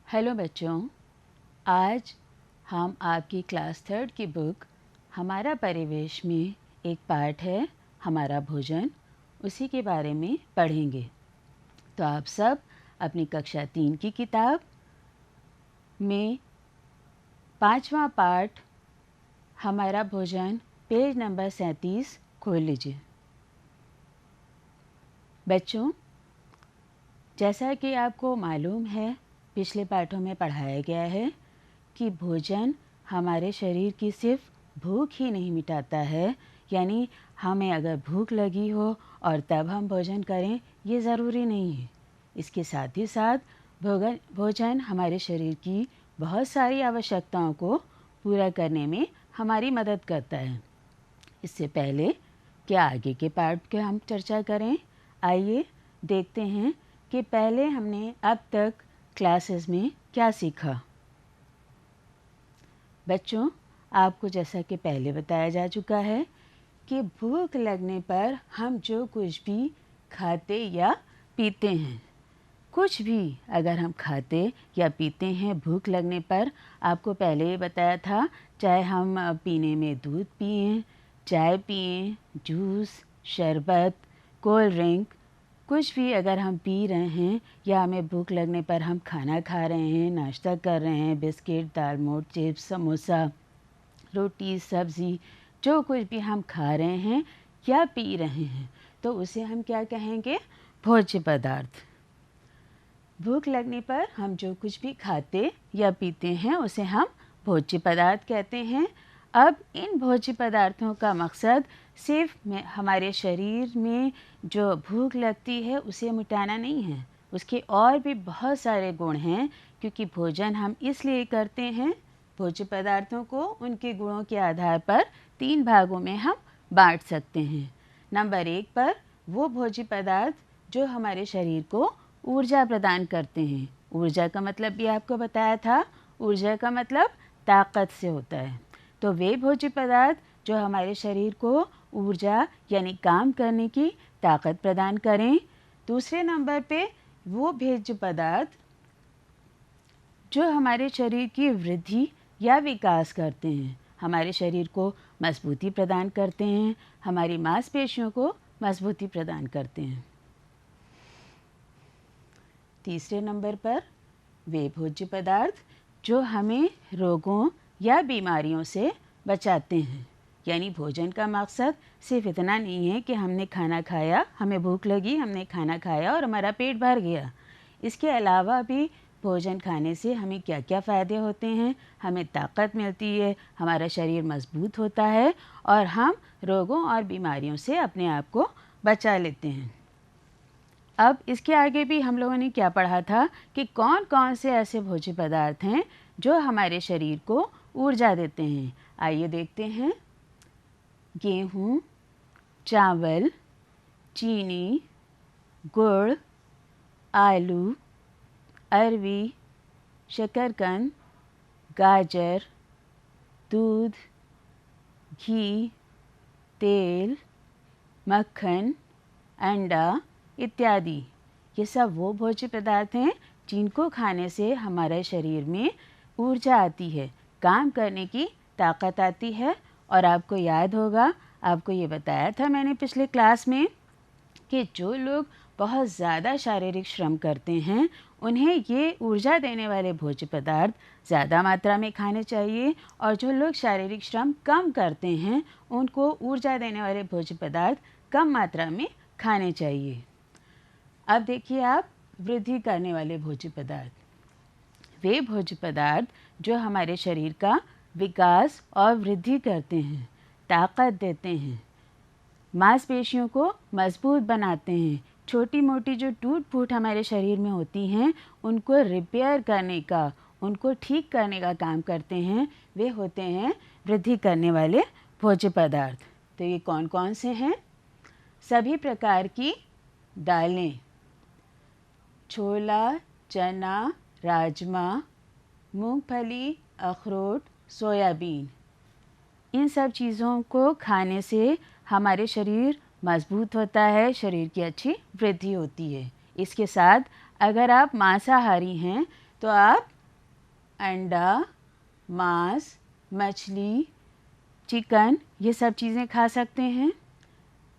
Hello बच्चों, आज हम आपकी क्लास 3 की बुक हमारा परिवेश में एक पार्ट है हमारा भोजन, उसी के बारे में पढ़ेंगे। तो आप सब अपनी कक्षा 3 की किताब में 5वां पार्ट हमारा भोजन पेज नंबर 37 खोल लीजिए। बच्चों, जैसा कि आपको मालूम है, पिछले पाठों में पढ़ाया गया है कि भोजन हमारे शरीर की सिर्फ भूख ही नहीं मिटाता है, यानी हमें अगर भूख लगी हो और तब हम भोजन करें, ये ज़रूरी नहीं है। इसके साथ ही साथ भोजन हमारे शरीर की बहुत सारी आवश्यकताओं को पूरा करने में हमारी मदद करता है। इससे पहले कि आगे के पार्ट की हम चर्चा करें, आइए देखते हैं कि पहले हमने अब तक क्लासेस में क्या सीखा। बच्चों, आपको जैसा कि पहले बताया जा चुका है कि भूख लगने पर हम जो कुछ भी खाते या पीते हैं, कुछ भी अगर हम खाते या पीते हैं भूख लगने पर, आपको पहले ही बताया था, चाहे हम पीने में दूध पिएं, चाय पिएं, जूस, शरबत, कोल्ड ड्रिंक, कुछ भी अगर हम पी रहे हैं या हमें भूख लगने पर हम खाना खा रहे हैं, नाश्ता कर रहे हैं, बिस्किट, दाल मोठ, चिप्स, समोसा, रोटी, सब्ज़ी, जो कुछ भी हम खा रहे हैं या पी रहे हैं, तो उसे हम क्या कहेंगे? भोज्य पदार्थ। भूख लगने पर हम जो कुछ भी खाते या पीते हैं उसे हम भोज्य पदार्थ कहते हैं। अब इन भोज्य पदार्थों का मकसद सिर्फ हमारे शरीर में जो भूख लगती है उसे मिटाना नहीं है, उसके और भी बहुत सारे गुण हैं, क्योंकि भोजन हम इसलिए करते हैं। भोज्य पदार्थों को उनके गुणों के आधार पर 3 भागों में हम बांट सकते हैं। नंबर 1 पर वो भोज्य पदार्थ जो हमारे शरीर को ऊर्जा प्रदान करते हैं। ऊर्जा का मतलब भी आपको बताया था, ऊर्जा का मतलब ताकत से होता है। तो वे भोज्य पदार्थ जो हमारे शरीर को ऊर्जा यानी काम करने की ताकत प्रदान करें। दूसरे नंबर पे वो भोज्य पदार्थ जो हमारे शरीर की वृद्धि या विकास करते हैं, हमारे शरीर को मजबूती प्रदान करते हैं, हमारी मांसपेशियों को मजबूती प्रदान करते हैं। तीसरे नंबर पर वे भोज्य पदार्थ जो हमें रोगों या बीमारियों से बचाते हैं। यानी भोजन का मकसद सिर्फ इतना नहीं है कि हमने खाना खाया, हमें भूख लगी, हमने खाना खाया और हमारा पेट भर गया। इसके अलावा भी भोजन खाने से हमें क्या क्या फ़ायदे होते हैं? हमें ताकत मिलती है, हमारा शरीर मजबूत होता है और हम रोगों और बीमारियों से अपने आप को बचा लेते हैं। अब इसके आगे भी हम लोगों ने क्या पढ़ा था कि कौन कौन से ऐसे भोज्य पदार्थ हैं जो हमारे शरीर को ऊर्जा देते हैं। आइए देखते हैं। गेहूँ, चावल, चीनी, गुड़, आलू, अरवी, शकरकंद, गाजर, दूध, घी, तेल, मक्खन, अंडा इत्यादि। ये सब वो भोज्य पदार्थ हैं जिनको खाने से हमारे शरीर में ऊर्जा आती है, काम करने की ताकत आती है। और आपको याद होगा, आपको ये बताया था मैंने पिछले क्लास में कि जो लोग बहुत ज़्यादा शारीरिक श्रम करते हैं उन्हें ये ऊर्जा देने वाले भोज्य पदार्थ ज़्यादा मात्रा में खाने चाहिए, और जो लोग शारीरिक श्रम कम करते हैं उनको ऊर्जा देने वाले भोज्य पदार्थ कम मात्रा में खाने चाहिए। अब देखिए आप, वृद्धि करने वाले भोज्य पदार्थ, वे भोज्य पदार्थ जो हमारे शरीर का विकास और वृद्धि करते हैं, ताकत देते हैं, मांसपेशियों को मजबूत बनाते हैं, छोटी मोटी जो टूट फूट हमारे शरीर में होती हैं उनको रिपेयर करने का, उनको ठीक करने का काम करते हैं, वे होते हैं वृद्धि करने वाले भोज्य पदार्थ। तो ये कौन कौन से हैं? सभी प्रकार की दालें, छोला, चना, राजमा, मूंगफली, अखरोट, सोयाबीन, इन सब चीज़ों को खाने से हमारे शरीर मजबूत होता है, शरीर की अच्छी वृद्धि होती है। इसके साथ अगर आप मांसाहारी हैं तो आप अंडा, मांस, मछली, चिकन, ये सब चीज़ें खा सकते हैं।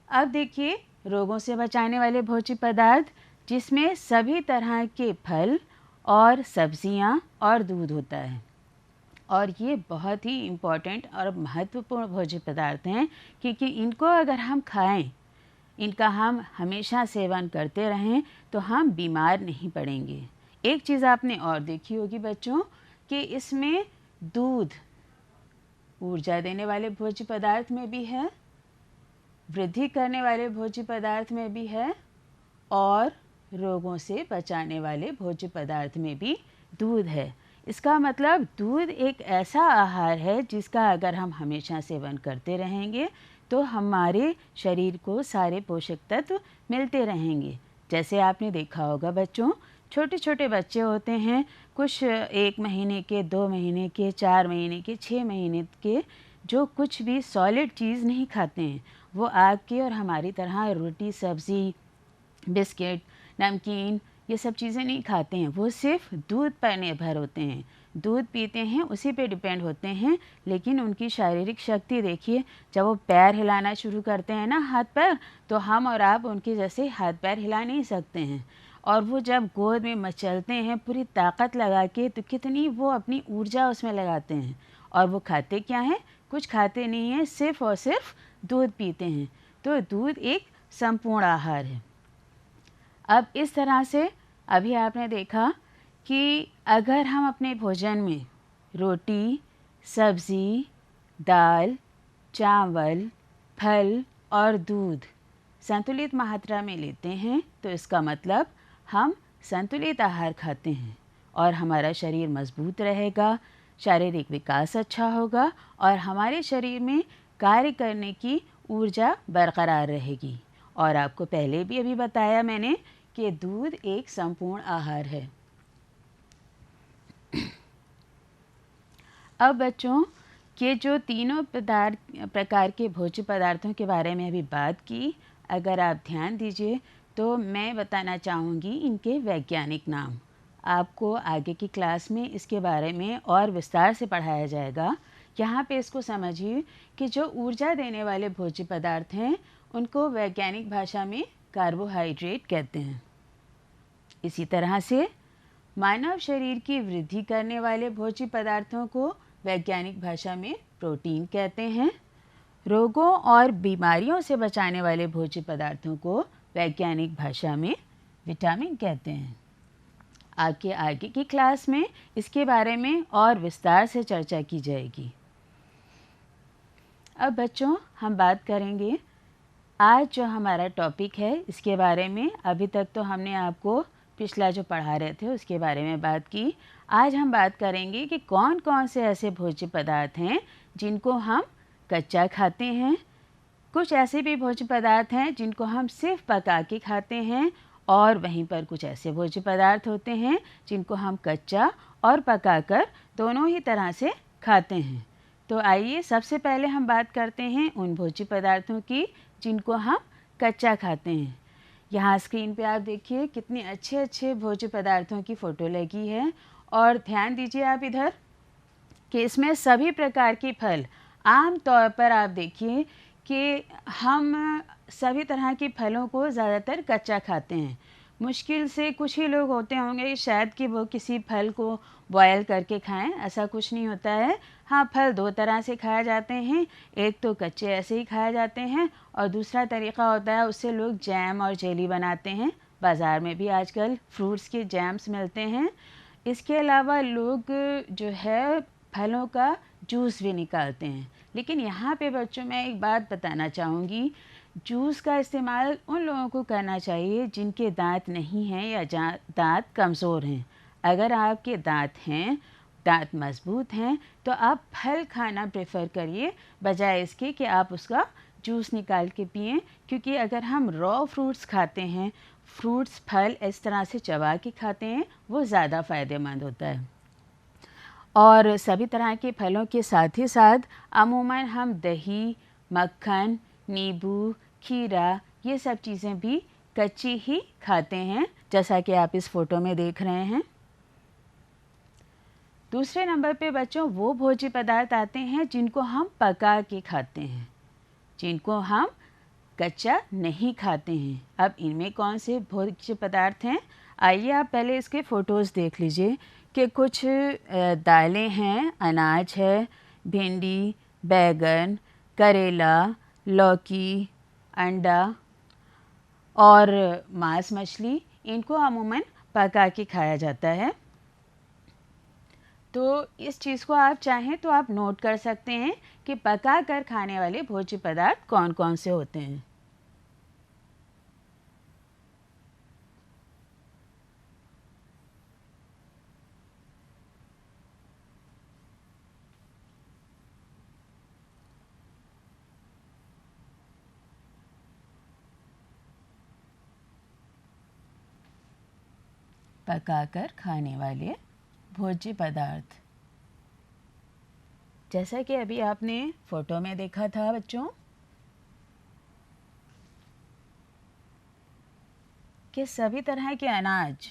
अब देखिए रोगों से बचाने वाले भोज्य पदार्थ, जिसमें सभी तरह के फल और सब्जियां और दूध होता है। और ये बहुत ही इम्पोर्टेंट और महत्वपूर्ण भोज्य पदार्थ हैं, क्योंकि इनको अगर हम खाएं, इनका हम हमेशा सेवन करते रहें तो हम बीमार नहीं पड़ेंगे। एक चीज़ आपने और देखी होगी बच्चों कि इसमें दूध ऊर्जा देने वाले भोज्य पदार्थ में भी है, वृद्धि करने वाले भोज्य पदार्थ में भी है और रोगों से बचाने वाले भोज्य पदार्थ में भी दूध है। इसका मतलब दूध एक ऐसा आहार है जिसका अगर हम हमेशा सेवन करते रहेंगे तो हमारे शरीर को सारे पोषक तत्व मिलते रहेंगे। जैसे आपने देखा होगा बच्चों, छोटे छोटे बच्चे होते हैं, कुछ 1 महीने के, 2 महीने के, 4 महीने के, 6 महीने के, जो कुछ भी सॉलिड चीज़ नहीं खाते हैं। वो आपके और हमारी तरह रोटी, सब्ज़ी, बिस्किट, नमकीन, ये सब चीज़ें नहीं खाते हैं। वो सिर्फ दूध पर निर्भर होते हैं, दूध पीते हैं, उसी पे डिपेंड होते हैं। लेकिन उनकी शारीरिक शक्ति देखिए, जब वो पैर हिलाना शुरू करते हैं ना, हाथ पैर, तो हम और आप उनके जैसे हाथ पैर हिला नहीं सकते हैं। और वो जब गोद में मचलते हैं पूरी ताकत लगा के, तो कितनी वो अपनी ऊर्जा उसमें लगाते हैं। और वो खाते क्या हैं? कुछ खाते नहीं हैं, सिर्फ और सिर्फ दूध पीते हैं। तो दूध एक संपूर्ण आहार है। अब इस तरह से अभी आपने देखा कि अगर हम अपने भोजन में रोटी, सब्ज़ी, दाल, चावल, फल और दूध संतुलित मात्रा में लेते हैं, तो इसका मतलब हम संतुलित आहार खाते हैं और हमारा शरीर मजबूत रहेगा, शारीरिक विकास अच्छा होगा और हमारे शरीर में कार्य करने की ऊर्जा बरकरार रहेगी। और आपको पहले भी अभी बताया मैंने कि दूध एक संपूर्ण आहार है। अब बच्चों के जो तीनों प्रकार के भोज्य पदार्थों के बारे में अभी बात की, अगर आप ध्यान दीजिए तो मैं बताना चाहूँगी इनके वैज्ञानिक नाम। आपको आगे की क्लास में इसके बारे में और विस्तार से पढ़ाया जाएगा। यहाँ पे इसको समझिए कि जो ऊर्जा देने वाले भोज्य पदार्थ हैं उनको वैज्ञानिक भाषा में कार्बोहाइड्रेट कहते हैं। इसी तरह से मानव शरीर की वृद्धि करने वाले भोज्य पदार्थों को वैज्ञानिक भाषा में प्रोटीन कहते हैं। रोगों और बीमारियों से बचाने वाले भोज्य पदार्थों को वैज्ञानिक भाषा में विटामिन कहते हैं। आपके आगे की क्लास में इसके बारे में और विस्तार से चर्चा की जाएगी। अब बच्चों हम बात करेंगे आज जो हमारा टॉपिक है इसके बारे में। अभी तक तो हमने आपको पिछला जो पढ़ा रहे थे उसके बारे में बात की। आज हम बात करेंगे कि कौन कौन से ऐसे भोज्य पदार्थ हैं जिनको हम कच्चा खाते हैं। कुछ ऐसे भी भोज्य पदार्थ हैं जिनको हम सिर्फ पका के खाते हैं और वहीं पर कुछ ऐसे भोज्य पदार्थ होते हैं जिनको हम कच्चा और पकाकर दोनों ही तरह से खाते हैं। तो आइए सबसे पहले हम बात करते हैं उन भोज्य पदार्थों की जिनको हम कच्चा खाते हैं। यहाँ स्क्रीन पे आप देखिए कितने अच्छे अच्छे भोज्य पदार्थों की फ़ोटो लगी है और ध्यान दीजिए आप इधर कि इसमें सभी प्रकार के फल, आम तौर पर आप देखिए कि हम सभी तरह के फलों को ज़्यादातर कच्चा खाते हैं। मुश्किल से कुछ ही लोग होते होंगे शायद कि वो किसी फल को बॉयल करके खाएं, ऐसा कुछ नहीं होता है। हाँ, फल दो तरह से खाए जाते हैं, एक तो कच्चे ऐसे ही खाए जाते हैं और दूसरा तरीक़ा होता है उससे लोग जैम और जेली बनाते हैं। बाज़ार में भी आजकल फ्रूट्स के जैम्स मिलते हैं। इसके अलावा लोग जो है फलों का जूस भी निकालते हैं। लेकिन यहाँ पे बच्चों मैं एक बात बताना चाहूँगी, जूस का इस्तेमाल उन लोगों को करना चाहिए जिनके दांत नहीं हैं या दांत कमज़ोर हैं। अगर आपके दांत हैं, दांत मजबूत हैं, तो आप फल खाना प्रेफर करिए बजाय इसके कि आप उसका जूस निकाल के पिएं। क्योंकि अगर हम रॉ फ्रूट्स खाते हैं, फ्रूट्स फल इस तरह से चबा के खाते हैं, वो ज़्यादा फ़ायदेमंद होता है। और सभी तरह के फलों के साथ ही साथ अमूमन हम दही, मक्खन, नींबू, खीरा, ये सब चीज़ें भी कच्ची ही खाते हैं, जैसा कि आप इस फ़ोटो में देख रहे हैं। दूसरे नंबर पे बच्चों वो भोज्य पदार्थ आते हैं जिनको हम पका के खाते हैं, जिनको हम कच्चा नहीं खाते हैं। अब इनमें कौन से भोज्य पदार्थ हैं? आइए आप पहले इसके फ़ोटोज़ देख लीजिए कि कुछ दालें हैं, अनाज है, भिंडी, बैगन, करेला, लौकी, अंडा और मांस मछली, इनको अमूमन पका के खाया जाता है। तो इस चीज़ को आप चाहें तो आप नोट कर सकते हैं कि पका कर खाने वाले भोज्य पदार्थ कौन कौन से होते हैं। पकाकर खाने वाले भोज्य पदार्थ, जैसा कि अभी आपने फोटो में देखा था बच्चों कि सभी तरह के अनाज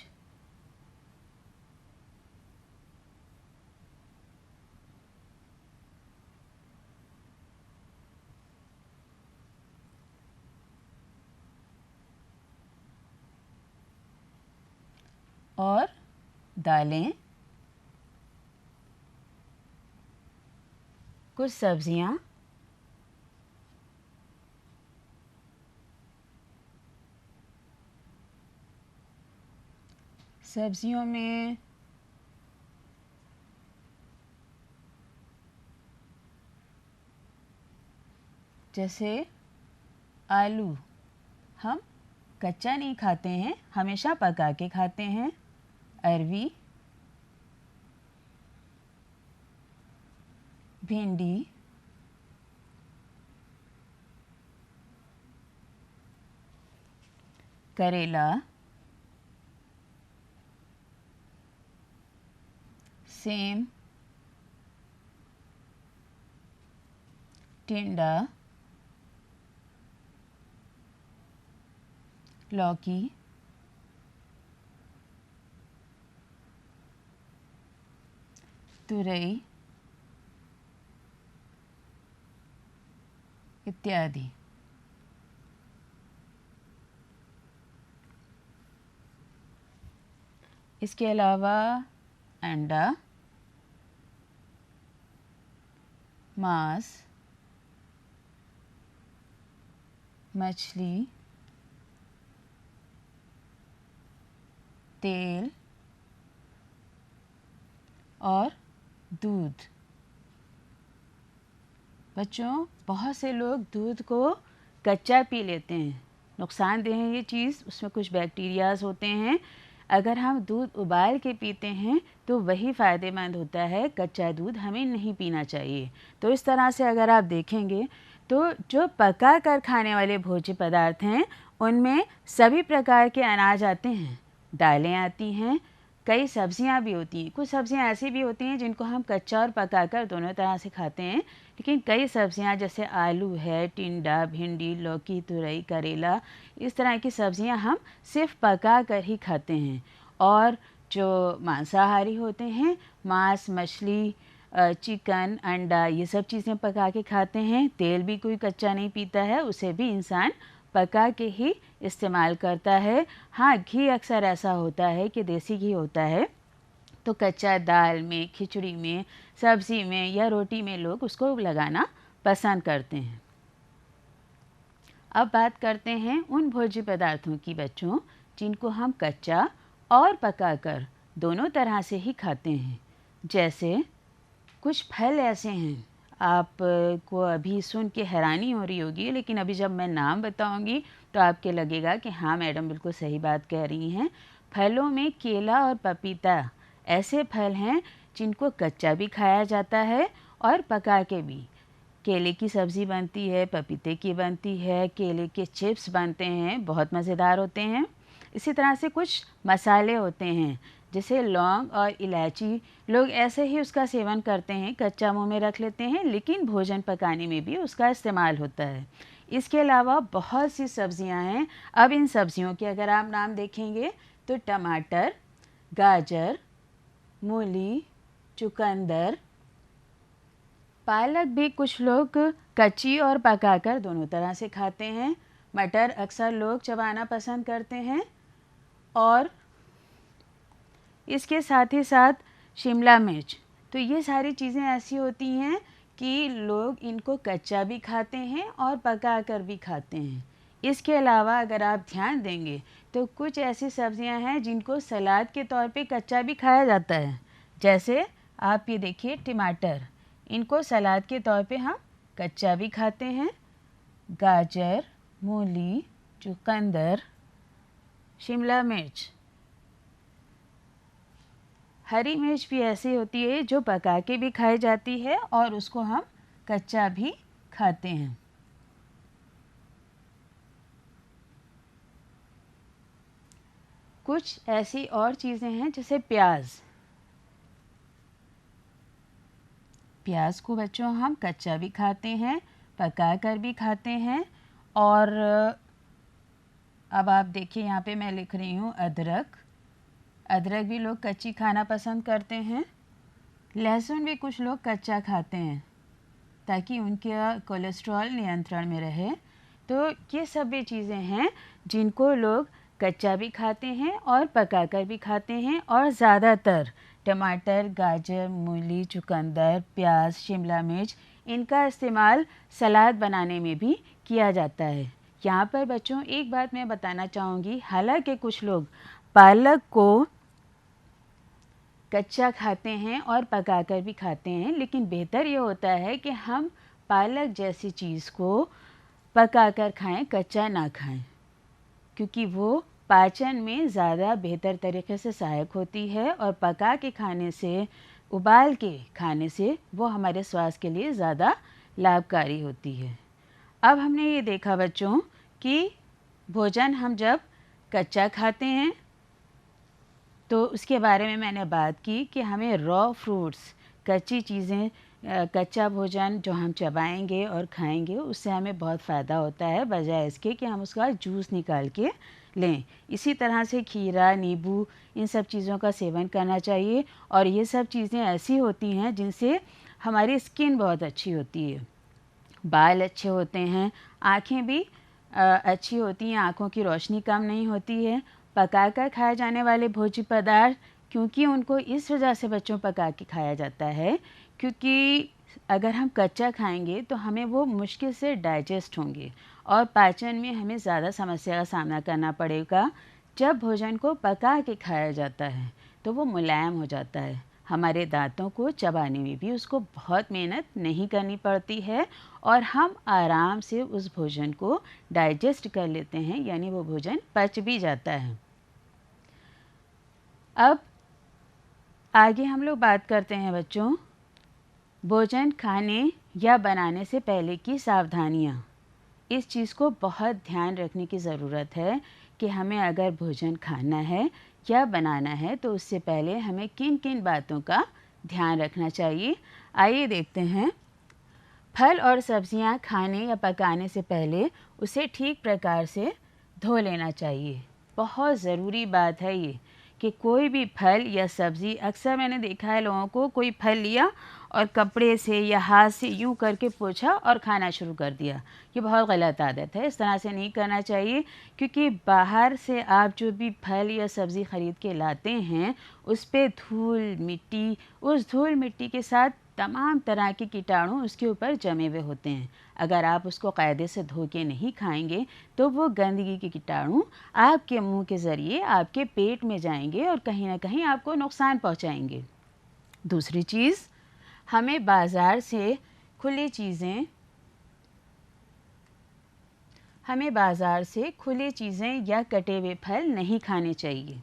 और दालें, कुछ सब्जियां, सब्जियों में जैसे आलू हम कच्चा नहीं खाते हैं, हमेशा पका के खाते हैं। अरवी, भिंडी, करेला, सेम, टिंडा, लौकी, तुरई इत्यादि। इसके अलावा अंडा, मांस, मछली, तेल और दूध। बच्चों बहुत से लोग दूध को कच्चा पी लेते हैं, नुकसानदेह है ये चीज़, उसमें कुछ बैक्टीरियाज होते हैं। अगर हम दूध उबाल के पीते हैं तो वही फ़ायदेमंद होता है, कच्चा दूध हमें नहीं पीना चाहिए। तो इस तरह से अगर आप देखेंगे तो जो पका कर खाने वाले भोज्य पदार्थ हैं उनमें सभी प्रकार के अनाज आते हैं, दालें आती हैं, कई सब्जियां भी होती हैं। कुछ सब्जियां ऐसी भी होती हैं जिनको हम कच्चा और पकाकर दोनों तरह से खाते हैं, लेकिन कई सब्जियां जैसे आलू है, टिंडा, भिंडी, लौकी, तुरई, करेला, इस तरह की सब्जियां हम सिर्फ पका कर ही खाते हैं। और जो मांसाहारी होते हैं, मांस, मछली, चिकन, अंडा, ये सब चीज़ें पका के खाते हैं। तेल भी कोई कच्चा नहीं पीता है, उसे भी इंसान पका के ही इस्तेमाल करता है। हाँ, घी अक्सर ऐसा होता है कि देसी घी होता है तो कच्चा दाल में, खिचड़ी में, सब्ज़ी में या रोटी में लोग उसको लगाना पसंद करते हैं। अब बात करते हैं उन भोज्य पदार्थों की बच्चों जिनको हम कच्चा और पकाकर दोनों तरह से ही खाते हैं। जैसे कुछ फल ऐसे हैं, आप को अभी सुन के हैरानी हो रही होगी, लेकिन अभी जब मैं नाम बताऊंगी तो आपके लगेगा कि हाँ मैडम बिल्कुल सही बात कह रही हैं। फलों में केला और पपीता ऐसे फल हैं जिनको कच्चा भी खाया जाता है और पका के भी। केले की सब्ज़ी बनती है, पपीते की बनती है, केले के चिप्स बनते हैं, बहुत मज़ेदार होते हैं। इसी तरह से कुछ मसाले होते हैं जैसे लौंग और इलायची, लोग ऐसे ही उसका सेवन करते हैं, कच्चा मुंह में रख लेते हैं, लेकिन भोजन पकाने में भी उसका इस्तेमाल होता है। इसके अलावा बहुत सी सब्जियां हैं। अब इन सब्जियों के अगर आप नाम देखेंगे तो टमाटर, गाजर, मूली, चुकंदर। पालक भी कुछ लोग कच्ची और पकाकर दोनों तरह से खाते हैं। मटर अक्सर लोग चबाना पसंद करते हैं। और इसके साथ ही साथ शिमला मिर्च। तो ये सारी चीज़ें ऐसी होती हैं कि लोग इनको कच्चा भी खाते हैं और पकाकर भी खाते हैं। इसके अलावा अगर आप ध्यान देंगे तो कुछ ऐसी सब्जियां हैं जिनको सलाद के तौर पे कच्चा भी खाया जाता है। जैसे आप ये देखिए टमाटर, इनको सलाद के तौर पे हम कच्चा भी खाते हैं। गाजर, मूली, चुकंदर, शिमला मिर्च। हरी मिर्च भी ऐसी होती है जो पका के भी खाई जाती है और उसको हम कच्चा भी खाते हैं। कुछ ऐसी और चीज़ें हैं जैसे प्याज। प्याज को बच्चों हम कच्चा भी खाते हैं, पका कर भी खाते हैं। और अब आप देखिए यहाँ पे मैं लिख रही हूँ अदरक। अदरक भी लोग कच्ची खाना पसंद करते हैं। लहसुन भी कुछ लोग कच्चा खाते हैं ताकि उनका कोलेस्ट्रॉल नियंत्रण में रहे। तो ये सब भी चीज़ें हैं जिनको लोग कच्चा भी खाते हैं और पकाकर भी खाते हैं। और ज़्यादातर टमाटर, गाजर, मूली, चुकंदर, प्याज, शिमला मिर्च, इनका इस्तेमाल सलाद बनाने में भी किया जाता है। यहाँ पर बच्चों एक बात मैं बताना चाहूँगी, हालांकि कुछ लोग पालक को कच्चा खाते हैं और पकाकर भी खाते हैं, लेकिन बेहतर ये होता है कि हम पालक जैसी चीज़ को पकाकर खाएं, कच्चा ना खाएं, क्योंकि वो पाचन में ज़्यादा बेहतर तरीके से सहायक होती है और पका के खाने से, उबाल के खाने से वो हमारे स्वास्थ्य के लिए ज़्यादा लाभकारी होती है। अब हमने ये देखा बच्चों कि भोजन हम जब कच्चा खाते हैं तो उसके बारे में मैंने बात की कि हमें रॉ फ्रूट्स, कच्ची चीज़ें, कच्चा भोजन जो हम चबाएंगे और खाएंगे उससे हमें बहुत फ़ायदा होता है, बजाय इसके कि हम उसका जूस निकाल के लें। इसी तरह से खीरा, नींबू, इन सब चीज़ों का सेवन करना चाहिए। और ये सब चीज़ें ऐसी होती हैं जिनसे हमारी स्किन बहुत अच्छी होती है, बाल अच्छे होते हैं, आँखें भी अच्छी होती हैं, आँखों की रोशनी कम नहीं होती है। पकाकर खाए जाने वाले भोज्य पदार्थ, क्योंकि उनको इस वजह से बच्चों पका के खाया जाता है क्योंकि अगर हम कच्चा खाएंगे तो हमें वो मुश्किल से डाइजेस्ट होंगे और पाचन में हमें ज़्यादा समस्या का सामना करना पड़ेगा। जब भोजन को पका के खाया जाता है तो वो मुलायम हो जाता है, हमारे दांतों को चबाने में भी उसको बहुत मेहनत नहीं करनी पड़ती है और हम आराम से उस भोजन को डाइजेस्ट कर लेते हैं, यानी वो भोजन पच भी जाता है। अब आगे हम लोग बात करते हैं बच्चों भोजन खाने या बनाने से पहले की सावधानियाँ। इस चीज़ को बहुत ध्यान रखने की ज़रूरत है कि हमें अगर भोजन खाना है या बनाना है तो उससे पहले हमें किन किन बातों का ध्यान रखना चाहिए। आइए देखते हैं। फल और सब्जियां खाने या पकाने से पहले उसे ठीक प्रकार से धो लेना चाहिए। बहुत ज़रूरी बात है ये कि कोई भी फल या सब्ज़ी, अक्सर मैंने देखा है लोगों को, कोई फल लिया और कपड़े से या हाथ से यूं करके पोंछा और खाना शुरू कर दिया। ये बहुत गलत आदत है, इस तरह से नहीं करना चाहिए क्योंकि बाहर से आप जो भी फल या सब्ज़ी ख़रीद के लाते हैं उस पर धूल मिट्टी, उस धूल मिट्टी के साथ तमाम तरह के कीटाणु उसके ऊपर जमे हुए होते हैं। अगर आप उसको कायदे से धो के नहीं खाएंगे तो वो गंदगी के कीटाणु आपके मुंह के ज़रिए आपके पेट में जाएंगे और कहीं ना कहीं आपको नुकसान पहुंचाएंगे। दूसरी चीज़, हमें बाज़ार से खुली चीज़ें या कटे हुए फल नहीं खाने चाहिए।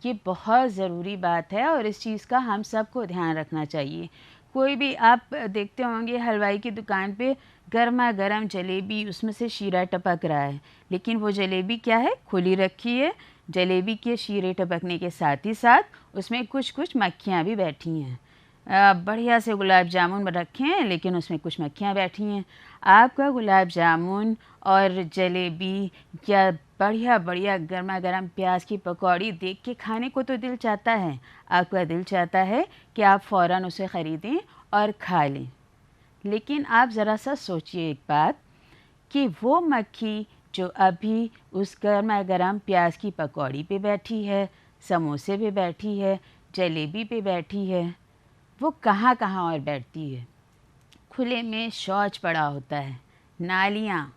ये बहुत ज़रूरी बात है और इस चीज़ का हम सबको ध्यान रखना चाहिए। कोई भी आप देखते होंगे हलवाई की दुकान पे गर्मा गर्म जलेबी, उसमें से शीरा टपक रहा है, लेकिन वो जलेबी क्या है, खुली रखी है। जलेबी के शीरे टपकने के साथ ही साथ उसमें कुछ कुछ मक्खियाँ भी बैठी हैं। बढ़िया से गुलाब जामुन रखे हैं लेकिन उसमें कुछ मक्खियाँ बैठी हैं। आपका गुलाब जामुन और जलेबी या बढ़िया बढ़िया गर्मा गर्म प्याज की पकौड़ी देख के खाने को तो दिल चाहता है। आपका दिल चाहता है कि आप फ़ौरन उसे ख़रीदें और खा लें। लेकिन आप ज़रा सा सोचिए एक बात कि वो मक्खी जो अभी उस गर्मा गर्म प्याज की पकौड़ी पे बैठी है, समोसे पे बैठी है, जलेबी पे बैठी है, वो कहाँ कहाँ और बैठती है। खुले में शौच पड़ा होता है, नालियाँ,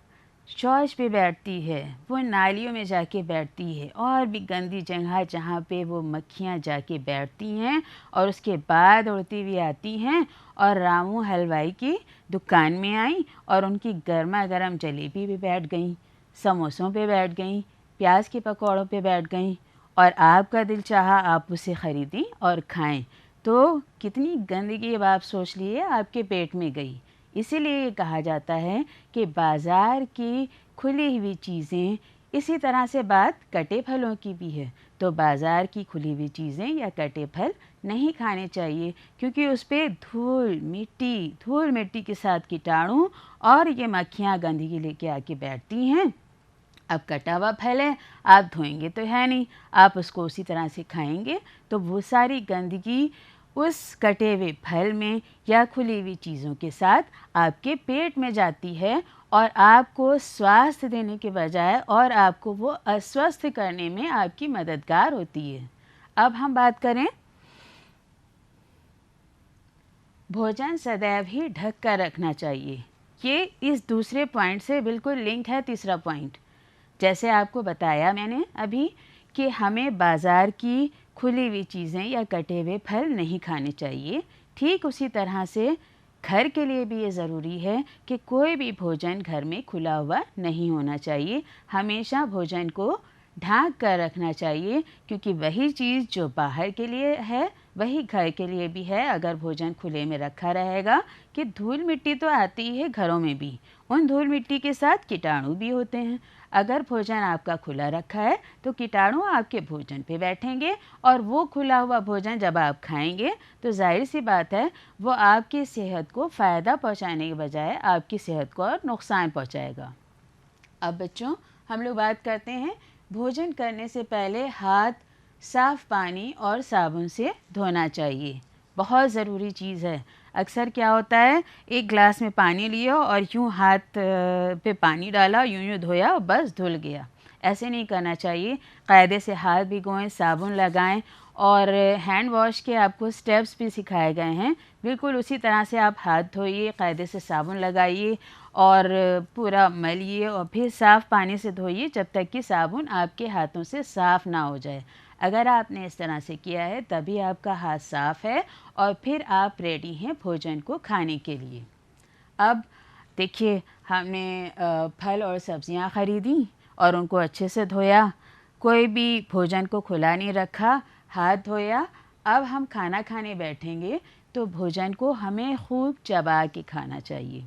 शौच पे बैठती है, वो नालियों में जाके बैठती है और भी गंदी जगह जहाँ पे वो मक्खियाँ जाके बैठती हैं और उसके बाद उड़ती हुई आती हैं और रामू हलवाई की दुकान में आई और उनकी गर्मा गर्म जलेबी पे बैठ गईं, समोसों पे बैठ गईं, प्याज के पकौड़ों पे बैठ गईं और आपका दिल चाहा आप उसे ख़रीदें और खाएं। तो कितनी गंदगी अब आप सोच लिए आपके पेट में गई। इसीलिए ये कहा जाता है कि बाज़ार की खुली हुई चीज़ें, इसी तरह से बात कटे फलों की भी है, तो बाज़ार की खुली हुई चीज़ें या कटे फल नहीं खाने चाहिए क्योंकि उस पर धूल मिट्टी के साथ कीटाणु और ये मक्खियाँ गंदगी लेके आके बैठती हैं। अब कटा हुआ फल है, आप धोएंगे तो है नहीं, आप उसको उसी तरह से खाएंगे तो वो सारी गंदगी उस कटे हुए फल में या खुली हुई चीज़ों के साथ आपके पेट में जाती है और आपको स्वास्थ्य देने के बजाय और आपको वो अस्वस्थ करने में आपकी मददगार होती है। अब हम बात करें, भोजन सदैव ही ढक कर रखना चाहिए। ये इस दूसरे पॉइंट से बिल्कुल लिंक है। तीसरा पॉइंट, जैसे आपको बताया मैंने अभी कि हमें बाज़ार की खुली हुई चीज़ें या कटे हुए फल नहीं खाने चाहिए, ठीक उसी तरह से घर के लिए भी ये ज़रूरी है कि कोई भी भोजन घर में खुला हुआ नहीं होना चाहिए। हमेशा भोजन को ढाँक कर रखना चाहिए क्योंकि वही चीज़ जो बाहर के लिए है वही घर के लिए भी है। अगर भोजन खुले में रखा रहेगा कि धूल मिट्टी तो आती ही है घरों में भी, उन धूल मिट्टी के साथ कीटाणु भी होते हैं। अगर भोजन आपका खुला रखा है तो कीटाणु आपके भोजन पे बैठेंगे और वो खुला हुआ भोजन जब आप खाएंगे तो जाहिर सी बात है वो आपकी सेहत को फ़ायदा पहुंचाने के बजाय आपकी सेहत को और नुकसान पहुंचाएगा। अब बच्चों, हम लोग बात करते हैं भोजन करने से पहले हाथ साफ़ पानी और साबुन से धोना चाहिए। बहुत ज़रूरी चीज़ है। अक्सर क्या होता है, एक गिलास में पानी लिया और यूँ हाथ पे पानी डाला, यूँ यूँ धोया और बस धुल गया। ऐसे नहीं करना चाहिए। कायदे से हाथ भिगोएं, साबुन लगाएं और हैंड वॉश के आपको स्टेप्स भी सिखाए गए हैं। बिल्कुल उसी तरह से आप हाथ धोइए, कायदे से साबुन लगाइए और पूरा मलिए और फिर साफ़ पानी से धोइए जब तक कि साबुन आपके हाथों से साफ़ ना हो जाए। अगर आपने इस तरह से किया है तभी आपका हाथ साफ़ है और फिर आप रेडी हैं भोजन को खाने के लिए। अब देखिए, हमने फल और सब्जियां ख़रीदी और उनको अच्छे से धोया, कोई भी भोजन को खुला नहीं रखा, हाथ धोया। अब हम खाना खाने बैठेंगे तो भोजन को हमें खूब चबा के खाना चाहिए।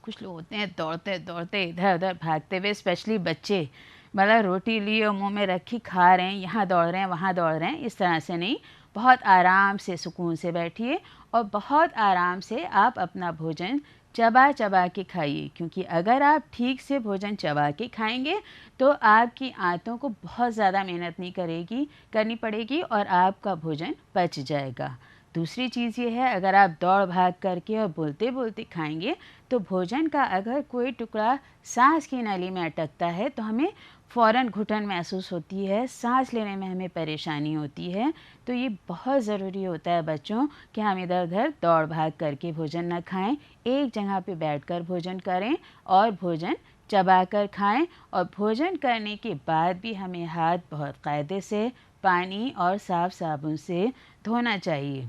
कुछ लोग होते हैं दौड़ते दौड़ते इधर उधर भागते हुए, स्पेशली बच्चे, मतलब रोटी ली और मुंह में रखी खा रहे हैं, यहाँ दौड़ रहे हैं वहाँ दौड़ रहे हैं, इस तरह से नहीं। बहुत आराम से सुकून से बैठिए और बहुत आराम से आप अपना भोजन चबा चबा के खाइए क्योंकि अगर आप ठीक से भोजन चबा के खाएंगे तो आपकी आंतों को बहुत ज़्यादा मेहनत नहीं करनी पड़ेगी और आपका भोजन पच जाएगा। दूसरी चीज़ ये है, अगर आप दौड़ भाग करके और बोलते बोलते खाएंगे तो भोजन का अगर कोई टुकड़ा सांस की नली में अटकता है तो हमें फ़ौरन घुटन महसूस होती है, सांस लेने में हमें परेशानी होती है। तो ये बहुत ज़रूरी होता है बच्चों कि हम इधर उधर दौड़ भाग करके भोजन न खाएं, एक जगह पे बैठकर भोजन करें और भोजन चबा कर खाएं और भोजन करने के बाद भी हमें हाथ बहुत कायदे से पानी और साफ़ साबुन से धोना चाहिए।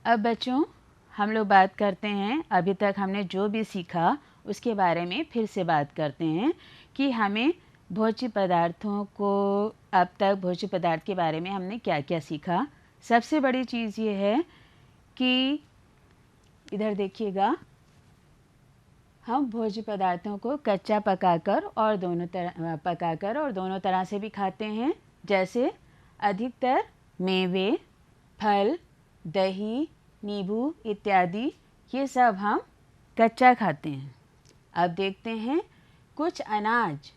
अब बच्चों, हम लोग बात करते हैं, अभी तक हमने जो भी सीखा उसके बारे में फिर से बात करते हैं कि हमें भोज्य पदार्थों को, अब तक भोज्य पदार्थ के बारे में हमने क्या क्या सीखा। सबसे बड़ी चीज़ ये है कि इधर देखिएगा, हम भोज्य पदार्थों को कच्चा पकाकर और दोनों तरह से भी खाते हैं। जैसे अधिकतर मेवे, फल, दही, नींबू इत्यादि, ये सब हम कच्चा खाते हैं। अब देखते हैं कुछ अनाज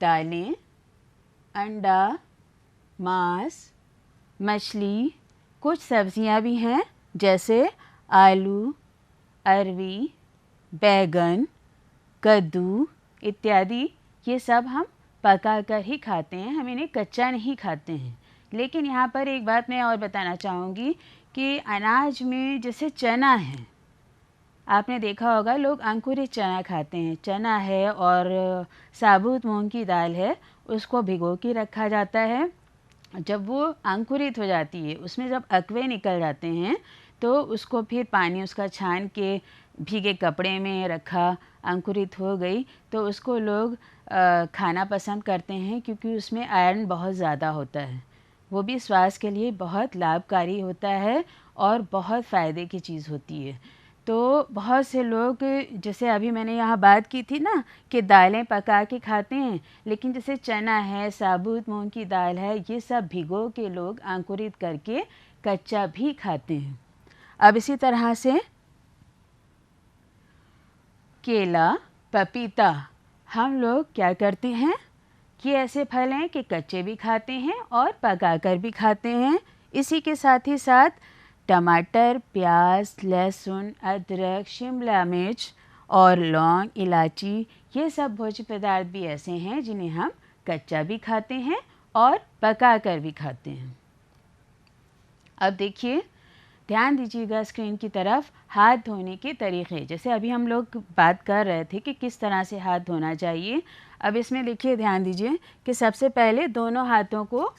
दालें, अंडा, मांस, मछली, कुछ सब्जियां भी हैं जैसे आलू, अरवी, बैगन, कद्दू इत्यादि। ये सब हम पका कर ही खाते हैं, हम इन्हें कच्चा नहीं खाते हैं। लेकिन यहाँ पर एक बात मैं और बताना चाहूँगी कि अनाज में जैसे चना है, आपने देखा होगा लोग अंकुरित चना खाते हैं। चना है और साबुत मूंग की दाल है, उसको भिगो के रखा जाता है। जब वो अंकुरित हो जाती है, उसमें जब अकवे निकल जाते हैं, तो उसको फिर पानी उसका छान के भीगे कपड़े में रखा, अंकुरित हो गई तो उसको लोग खाना पसंद करते हैं, क्योंकि उसमें आयरन बहुत ज़्यादा होता है। वो भी स्वास्थ्य के लिए बहुत लाभकारी होता है और बहुत फ़ायदे की चीज़ होती है। तो बहुत से लोग, जैसे अभी मैंने यहाँ बात की थी ना कि दालें पका के खाते हैं, लेकिन जैसे चना है, साबुत मूंग की दाल है, ये सब भिगो के लोग अंकुरित करके कच्चा भी खाते हैं। अब इसी तरह से केला, पपीता, हम लोग क्या करते हैं कि ऐसे फल हैं कि कच्चे भी खाते हैं और पकाकर भी खाते हैं। इसी के साथ ही साथ टमाटर, प्याज, लहसुन, अदरक, शिमला मिर्च और लौंग, इलायची, ये सब भोज्य पदार्थ भी ऐसे हैं जिन्हें हम कच्चा भी खाते हैं और पकाकर भी खाते हैं। अब देखिए, ध्यान दीजिएगा स्क्रीन की तरफ, हाथ धोने के तरीक़े। जैसे अभी हम लोग बात कर रहे थे कि किस तरह से हाथ धोना चाहिए। अब इसमें देखिए, ध्यान दीजिए कि सबसे पहले दोनों हाथों को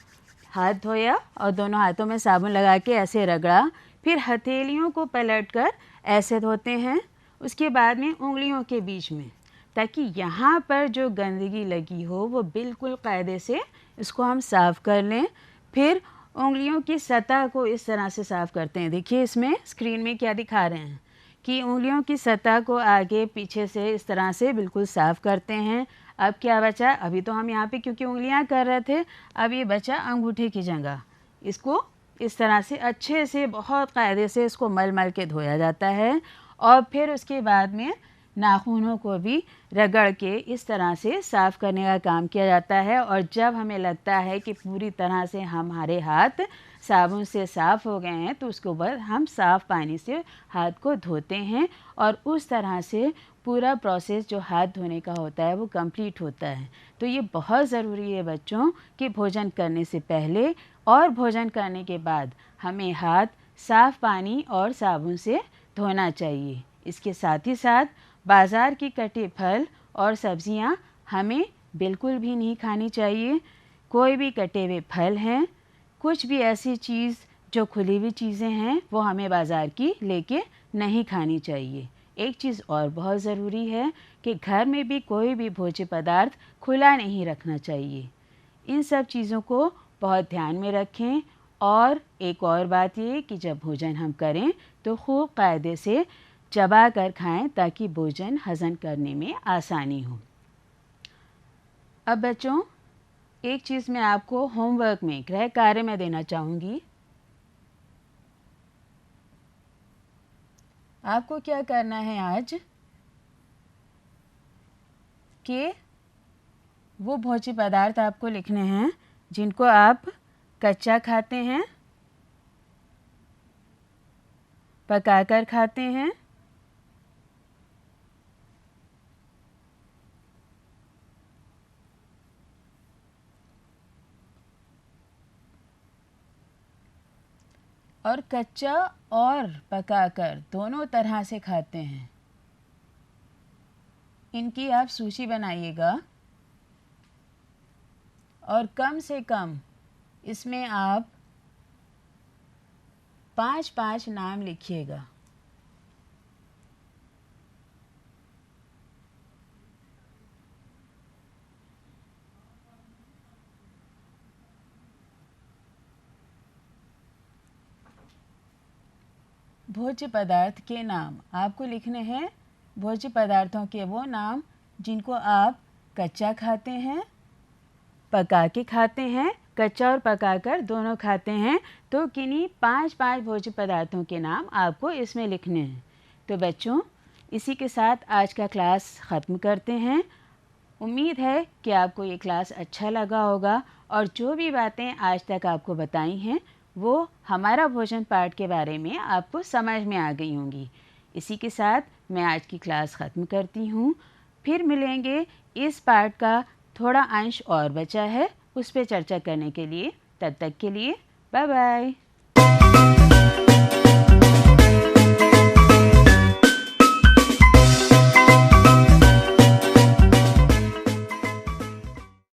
हाथ धोया और दोनों हाथों में साबुन लगा के ऐसे रगड़ा, फिर हथेलियों को पलटकर ऐसे धोते हैं। उसके बाद में उंगलियों के बीच में, ताकि यहाँ पर जो गंदगी लगी हो वो बिल्कुल कायदे से इसको हम साफ़ कर लें। फिर उंगलियों की सतह को इस तरह से साफ़ करते हैं। देखिए इसमें स्क्रीन में क्या दिखा रहे हैं कि उंगलियों की सतह को आगे पीछे से इस तरह से बिल्कुल साफ़ करते हैं। अब क्या बचा, अभी तो हम यहाँ पे क्योंकि उंगलियाँ कर रहे थे, अब ये बचा अंगूठे की जगह। इसको इस तरह से अच्छे से बहुत कायदे से इसको मल मल के धोया जाता है और फिर उसके बाद में नाखूनों को भी रगड़ के इस तरह से साफ़ करने का काम किया जाता है। और जब हमें लगता है कि पूरी तरह से हमारे हाथ साबुन से साफ़ हो गए हैं, तो उसके बाद हम साफ़ पानी से हाथ को धोते हैं और उस तरह से पूरा प्रोसेस जो हाथ धोने का होता है वो कंप्लीट होता है। तो ये बहुत ज़रूरी है बच्चों कि भोजन करने से पहले और भोजन करने के बाद हमें हाथ साफ़ पानी और साबुन से धोना चाहिए। इसके साथ ही साथ बाज़ार की कटे फल और सब्जियां हमें बिल्कुल भी नहीं खानी चाहिए। कोई भी कटे हुए फल हैं, कुछ भी ऐसी चीज़ जो खुली हुई चीज़ें हैं, वो हमें बाज़ार की लेके नहीं खानी चाहिए। एक चीज़ और बहुत ज़रूरी है कि घर में भी कोई भी भोज्य पदार्थ खुला नहीं रखना चाहिए। इन सब चीज़ों को बहुत ध्यान में रखें। और एक और बात ये कि जब भोजन हम करें तो खूब कायदे से चबा कर खाएं, ताकि भोजन हज़म करने में आसानी हो। अब बच्चों, एक चीज़ मैं आपको होमवर्क में, गृह कार्य में देना चाहूँगी। आपको क्या करना है आज कि वो भोज्य पदार्थ आपको लिखने हैं जिनको आप कच्चा खाते हैं, पकाकर खाते हैं, और कच्चा और पकाकर दोनों तरह से खाते हैं। इनकी आप सूची बनाइएगा और कम से कम इसमें आप 5-5 नाम लिखिएगा। भोज्य पदार्थ के नाम आपको लिखने हैं। भोज्य पदार्थों के वो नाम जिनको आप कच्चा खाते हैं, पका के खाते हैं, कच्चा और पकाकर दोनों खाते हैं। तो किन्हीं 5-5 भोज्य पदार्थों के नाम आपको इसमें लिखने हैं। तो बच्चों, इसी के साथ आज का क्लास ख़त्म करते हैं। उम्मीद है कि आपको ये क्लास अच्छा लगा होगा और जो भी बातें आज तक आपको बताई हैं वो हमारा भोजन पाठ के बारे में आपको समझ में आ गई होंगी। इसी के साथ मैं आज की क्लास ख़त्म करती हूँ। फिर मिलेंगे, इस पाठ का थोड़ा अंश और बचा है, उस पर चर्चा करने के लिए। तब तक के लिए बाय बाय।